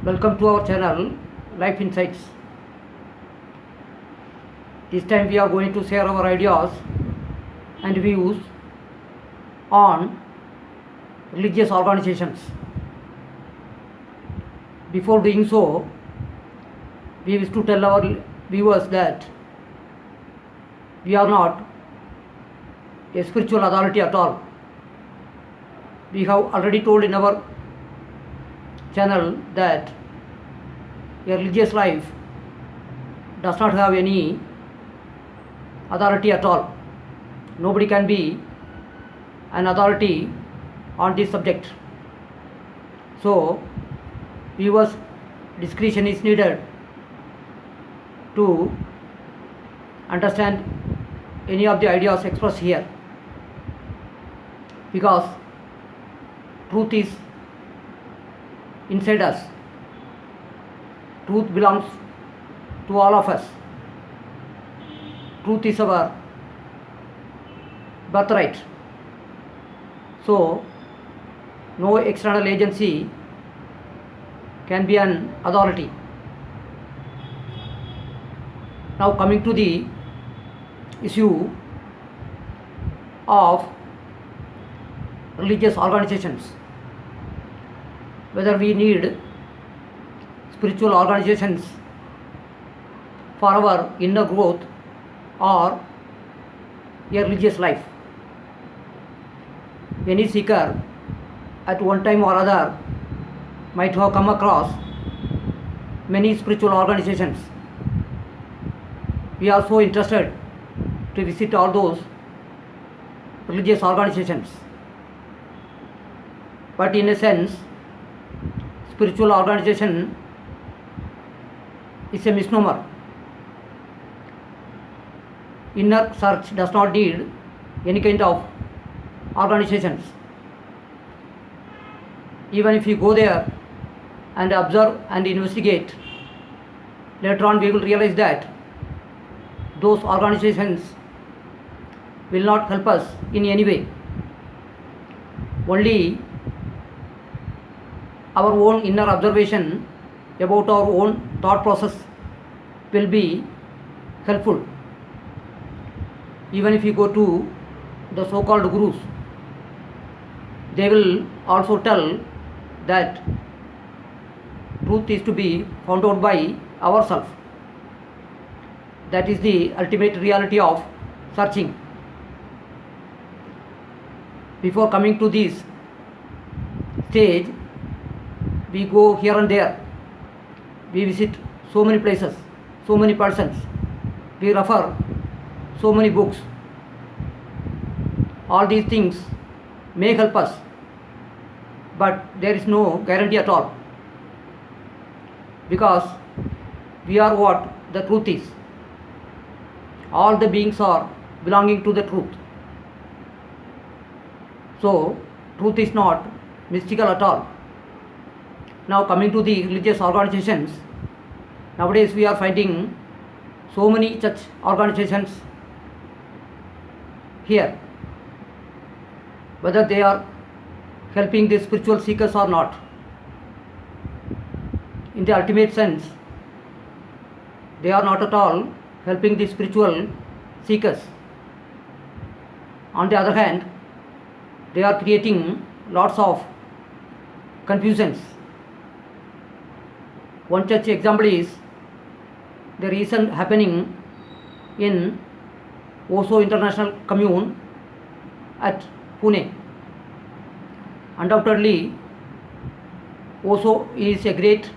Welcome to our channel Life Insights. This time we are going to share our ideas and views on religious organizations. Before doing so, we wish to tell our viewers that we are not a spiritual authority at all. We have already told in our channel that a religious life does not have any authority at all. Nobody can be an authority on this subject. So, viewers' discretion is needed to understand any of the ideas expressed here, because truth is inside us. Truth belongs to all of us. Truth is our birthright. So, no external agency can be an authority. Now, coming to the issue of religious organizations, whether we need spiritual organizations for our inner growth or a religious life. Any seeker at one time or other might have come across many spiritual organizations. We are so interested to visit all those religious organizations. But in a sense, spiritual organization is a misnomer. Inner search does not need any kind of organizations. Even if you go there and observe and investigate, later on we will realize that those organizations will not help us in any way. Only our own inner observation about our own thought process will be helpful. Even if you go to the so-called gurus, they will also tell that truth is to be found out by ourselves. That is the ultimate reality of searching. Before coming to this stage, we go here and there. We visit so many places, so many persons. We refer so many books. All these things may help us, but there is no guarantee at all, because we are what the truth is. All the beings are belonging to the truth. So, truth is not mystical at all. Now, coming to the religious organizations, nowadays we are finding so many such organizations here. Whether they are helping the spiritual seekers or not, in the ultimate sense, they are not at all helping the spiritual seekers. On the other hand, they are creating lots of confusions. One such example is the recent happening in Osho International Commune at Pune. Undoubtedly, Osho is a great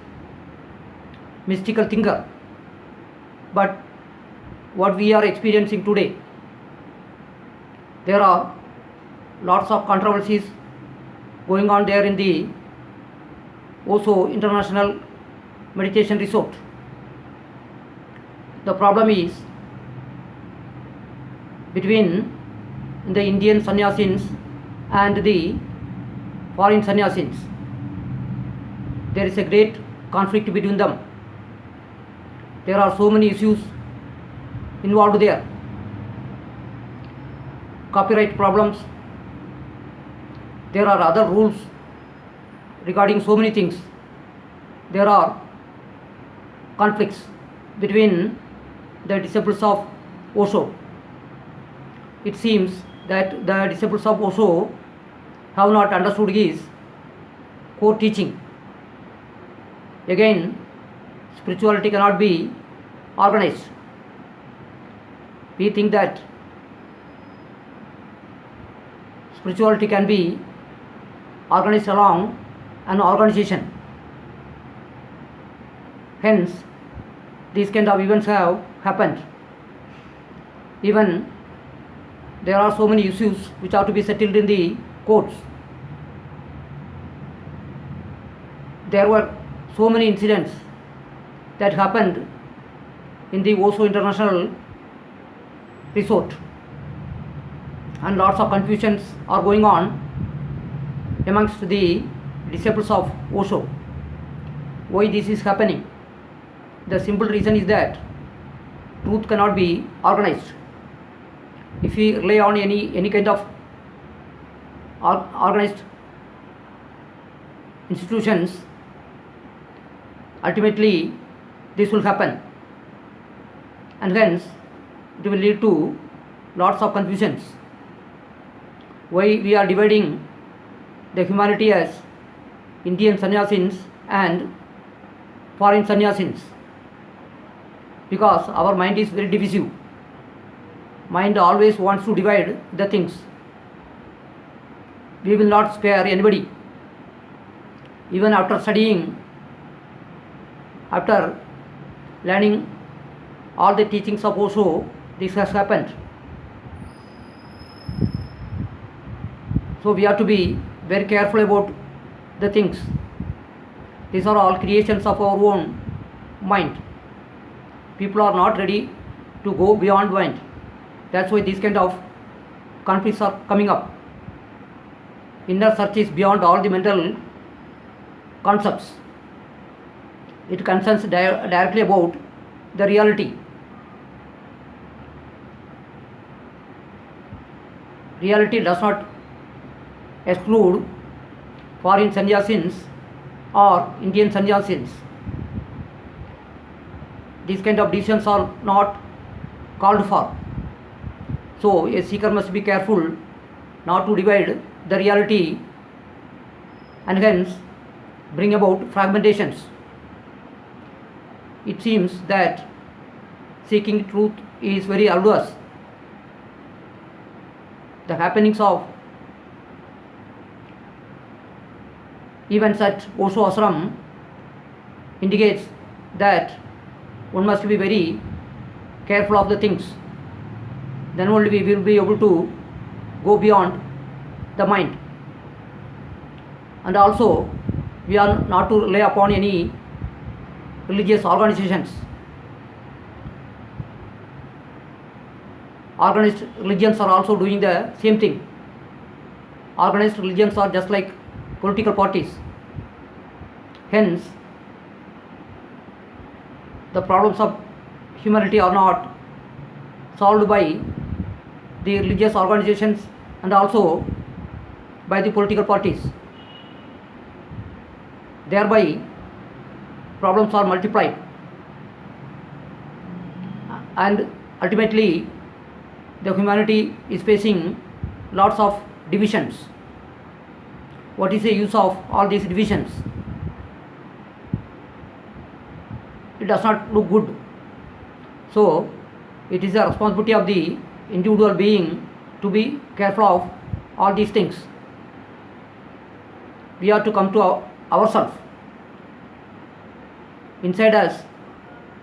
mystical thinker, but what we are experiencing today, there are lots of controversies going on there in the Osho International Meditation Resort. The problem is between the Indian sannyasins and the foreign sannyasins. There is a great conflict between them. There are so many issues involved there. Copyright problems. There are other rules regarding so many things. there are conflicts between the disciples of Osho. It seems that the disciples of Osho have not understood his core teaching. Again, spirituality cannot be organized. We think that spirituality can be organized along an organization. Hence, these kind of events have happened. Even there are so many issues which are to be settled in the courts. There were so many incidents that happened in the Osho International Resort, and lots of confusions are going on amongst the disciples of Osho. Why this is happening? The simple reason is that truth cannot be organized. If we rely on any kind of organized institutions, ultimately this will happen, and hence it will lead to lots of confusions. Why we are dividing the humanity as Indian sannyasins and foreign sannyasins? Because our mind is very divisive. Mind always wants to divide the things. We will not spare anybody. Even after studying, after learning all the teachings of Osho, this has happened. So we have to be very careful about the things. These are all creations of our own mind. People are not ready to go beyond mind. That's why these kind of conflicts are coming up. Inner search is beyond all the mental concepts. It concerns directly about the reality. Reality does not exclude foreign sannyasins or Indian sannyasins. These kind of decisions are not called for. So a seeker must be careful not to divide the reality and hence bring about fragmentations. It seems that seeking truth is very arduous. The happenings of events at Osho Ashram indicates that one must be very careful of the things. Then only we will be able to go beyond the mind. And also, we are not to rely upon any religious organizations. Organized religions are also doing the same thing. Organized religions are just like political parties. Hence, the problems of humanity are not solved by the religious organizations and also by the political parties. Thereby, problems are multiplied, and ultimately the humanity is facing lots of divisions. What is the use of all these divisions? It does not look good. So it is the responsibility of the individual being to be careful of all these things. We have to come to ourselves. Inside us,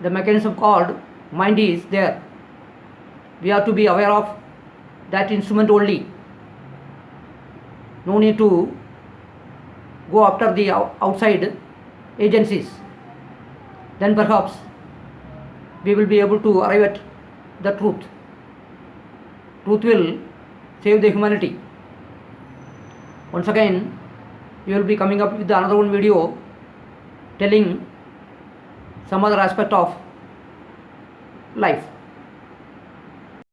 the mechanism called mind is there. We have to be aware of that instrument only. No need to go after the outside agencies. Then perhaps we will be able to arrive at the truth. Truth will save the humanity. Once again, we will be coming up with another one video telling some other aspect of life.